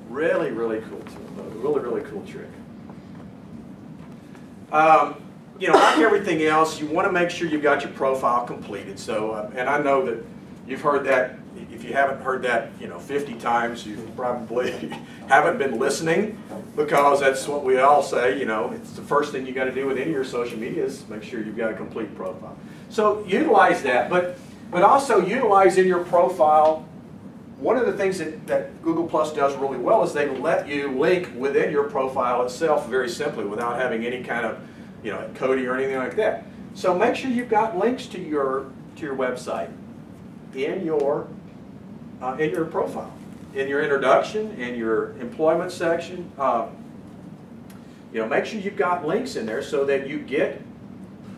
Really, really cool tool. Really, really cool trick. You know, like everything else, you want to make sure you've got your profile completed. So, and I know that you've heard that. If you haven't heard that, 50 times, you probably haven't been listening, because that's what we all say. It's the first thing you got to do with any of your social media is make sure you've got a complete profile. So utilize that, but also utilize in your profile. One of the things that Google Plus does really well is they let you link within your profile itself very simply without having any kind of coding or anything like that. So make sure you've got links to your website in your profile, in your introduction, in your employment section. Make sure you've got links in there so that you get,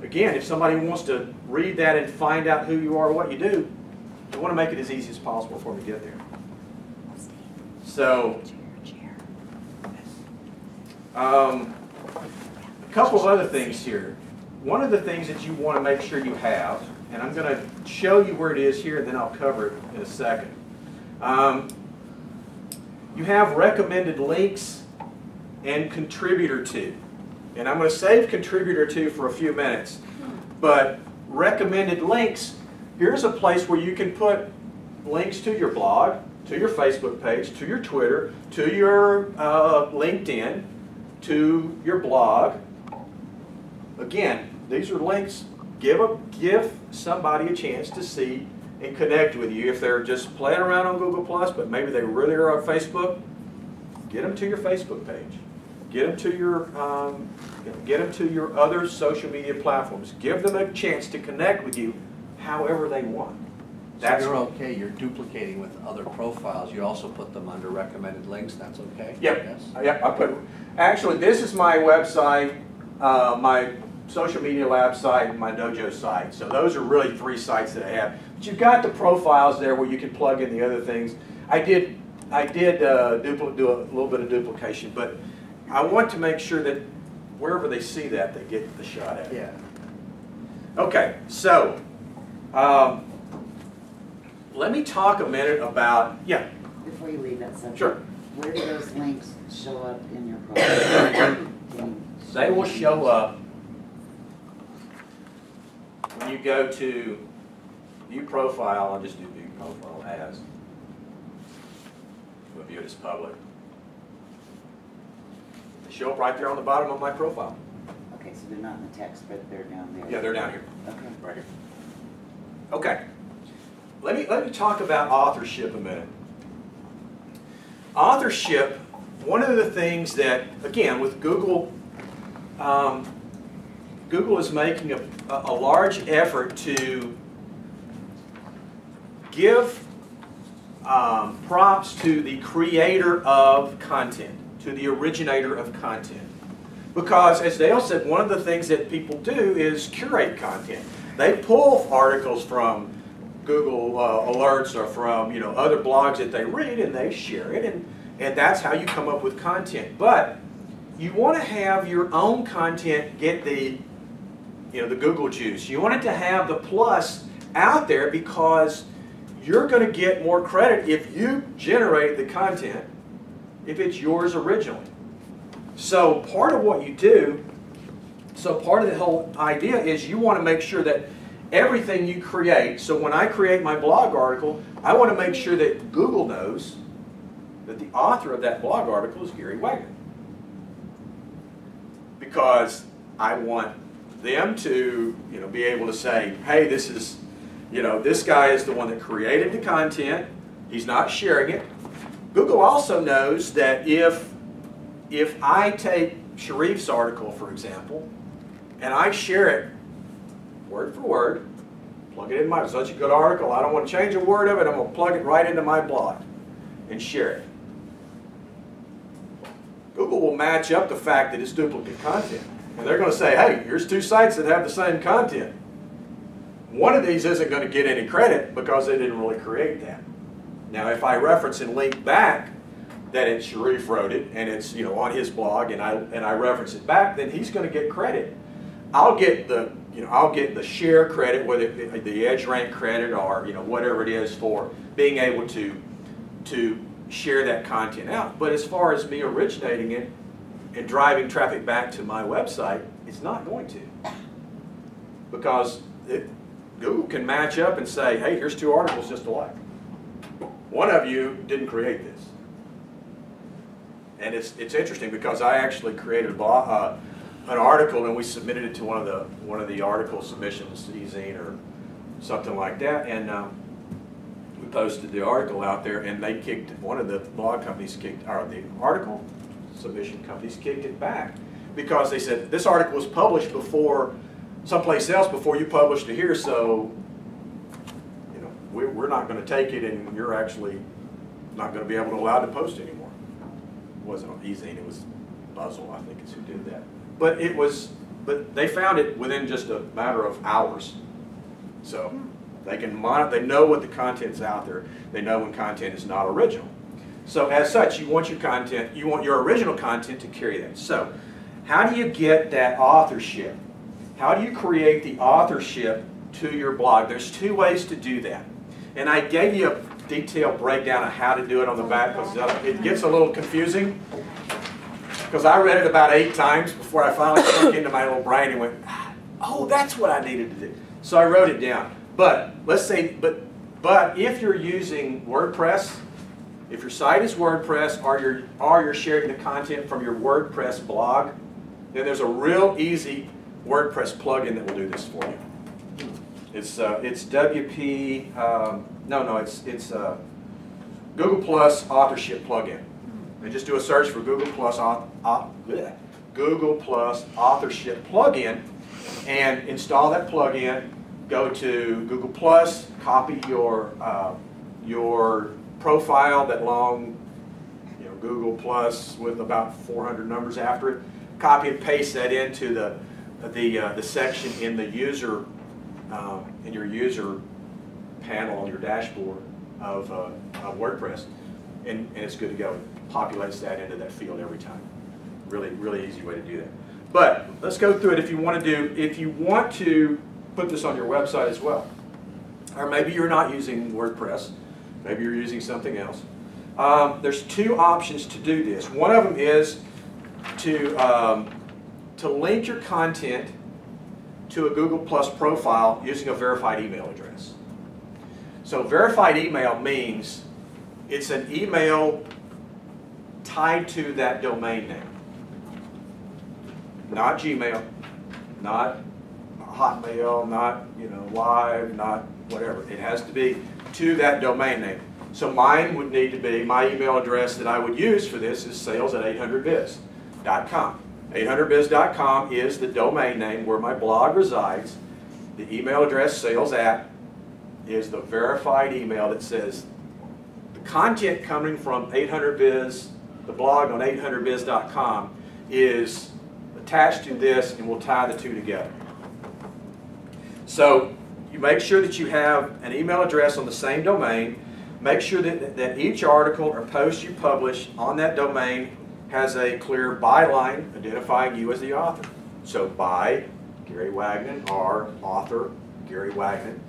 again, if somebody wants to read that and find out who you are, what you do, you want to make it as easy as possible for them to get there. So, a couple of other things here. One of the things that you want to make sure you have, and I'm going to show you where it is here, and then I'll cover it in a second. You have recommended links and contributor to. And I'm going to save contributor to for a few minutes. But recommended links, here's a place where you can put links to your blog, to your Facebook page, to your Twitter, to your LinkedIn, to your blog. Again, these are links. Give somebody a chance to see and connect with you. If they're just playing around on Google+, but maybe they really are on Facebook, get them to your Facebook page. Get them to your other social media platforms. Give them a chance to connect with you however they want. So you're okay, you're duplicating with other profiles. You also put them under recommended links, that's okay? Yep. Yes? Yep, I put, actually, this is my website, my social media lab site, and my dojo site. So those are really 3 sites that I have. But you've got the profiles there where you can plug in the other things. I did do a little bit of duplication, but I want to make sure that wherever they see that, they get the shot at it. Yeah. Okay, so let me talk a minute about, yeah. Before you leave that subject, sure. Where do those links show up in your profile? They will show up when you go to View Profile. I'll just do View Profile as. We'll view it as public. They show up right there on the bottom of my profile. Okay, so they're not in the text, but they're down there. Yeah, they're down here. Okay. Right here. Okay. Let me talk about authorship a minute. Authorship, one of the things that, again, with Google, Google is making a large effort to give props to the creator of content, to the originator of content. Because, as Dale said, one of the things that people do is curate content. They pull articles from Google alerts or from other blogs that they read, and they share it, and that's how you come up with content. But you want to have your own content get the the Google juice. You want it to have the plus out there because you're going to get more credit if you generate the content, if it's yours originally. So part of what you do, part of the whole idea is you want to make sure that everything you create, so when I create my blog article, I want to make sure that Google knows that the author of that blog article is Gary Wagnon. Because I want them to be able to say, hey, this is, this guy is the one that created the content, he's not sharing it. Google also knows that if I take Sharif's article, for example, and I share it word for word, plug it in my, such a good article, I don't want to change a word of it, I'm going to plug it right into my blog and share it. Google will match up the fact that it's duplicate content. And they're going to say, hey, here's 2 sites that have the same content. One of these isn't going to get any credit because they didn't really create that. Now, if I reference and link back that Sharif wrote it and it's on his blog and I reference it back, then he's going to get credit. I'll get the share credit, whether it, the edge rank credit or whatever it is for being able to share that content out. But as far as me originating it and driving traffic back to my website, it's not going to. Because Google can match up and say, hey, here's 2 articles just alike. One of you didn't create this. And it's interesting because I actually created an article and we submitted it to one of the article submissions, e-zine or something like that, and we posted the article out there, and they kicked, one of the blog companies kicked, or the article submission companies kicked it back because they said this article was published before someplace else before you published it here, so you know we're not going to take it, and you're actually not going to be able to allow to post anymore. It wasn't on e-zine, it was Buzzle, I think is who did that. But they found it within just a matter of hours. So they can monitor, they know what the content's out there. They know when content is not original. So as such, you want your content, you want your original content to carry that. So how do you get that authorship? How do you create the authorship to your blog? There's 2 ways to do that. And I gave you a detailed breakdown of how to do it on the back because it gets a little confusing. Because I read it about 8 times before I finally sunk into my little brain and went, oh, that's what I needed to do. So I wrote it down. But let's say, but if you're using WordPress, if your site is WordPress or you're sharing the content from your WordPress blog, then there's a real easy WordPress plugin that will do this for you. It's WP, it's Google Plus Authorship Plugin. And just do a search for Google Plus Authorship Plugin and install that plugin. Go to Google Plus, copy your profile, that long, Google Plus with about 400 numbers after it. Copy and paste that into the section in the user in your user panel on your dashboard of WordPress, and it's good to go. It populates that into that field every time. Really, really easy way to do that. But let's go through it if you want to put this on your website as well. Or maybe you're not using WordPress. Maybe you're using something else. There's 2 options to do this. One of them is to link your content to a Google Plus profile using a verified email address. So verified email means it's an email tied to that domain name. Not Gmail, not Hotmail, not Live, not whatever. It has to be to that domain name. So mine would need to be, my email address that I would use for this is sales@800biz.com. 800biz.com is the domain name where my blog resides. The email address sales@ is the verified email that says the content coming from 800biz, the blog on 800biz.com is attached to this, and we'll tie the 2 together. So you make sure that you have an email address on the same domain. Make sure that each article or post you publish on that domain has a clear byline identifying you as the author. So by Gary Wagnon or author Gary Wagnon.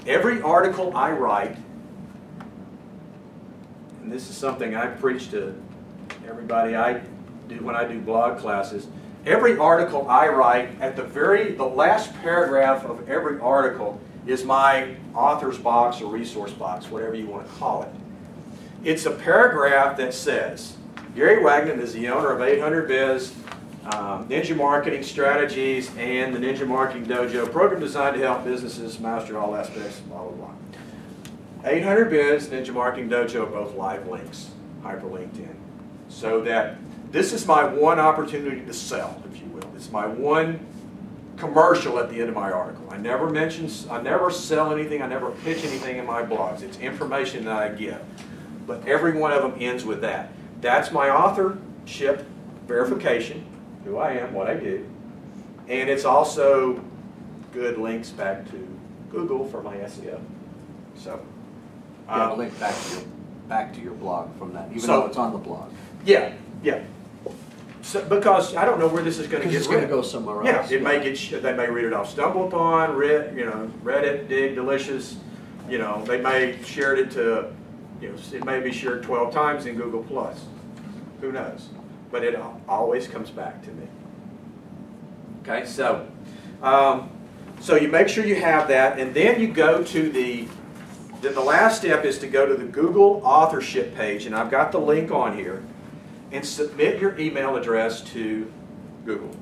Every article I write, and this is something I preach to everybody I do when I do blog classes, every article I write, at the last paragraph of every article is my author's box or resource box, whatever you want to call it. It's a paragraph that says, Gary Wagnon is the owner of 800biz, Ninja Marketing Strategies, and the Ninja Marketing Dojo, program designed to help businesses master all aspects, blah, blah, blah. 800biz, Ninja Marketing Dojo are both live links, hyperlinked in. So that this is my one opportunity to sell, if you will. It's my one commercial at the end of my article. I never sell anything, I never pitch anything in my blogs. It's information that I give. But every one of them ends with that. That's my authorship verification, who I am, what I do. And it's also good links back to Google for my SEO. So, you have a link back to your blog from that, even though it's on the blog. Yeah, yeah. So, because I don't know where this is going to get. It's going to go somewhere else. Yeah, it may get. They may read it off StumbleUpon, Reddit, Dig, Delicious. They may share it to You know, it may be shared 12 times in Google+. Who knows? But it always comes back to me. Okay, so so you make sure you have that, and then you go to then the last step is to go to the Google authorship page, and I've got the link on here, and submit your email address to Google.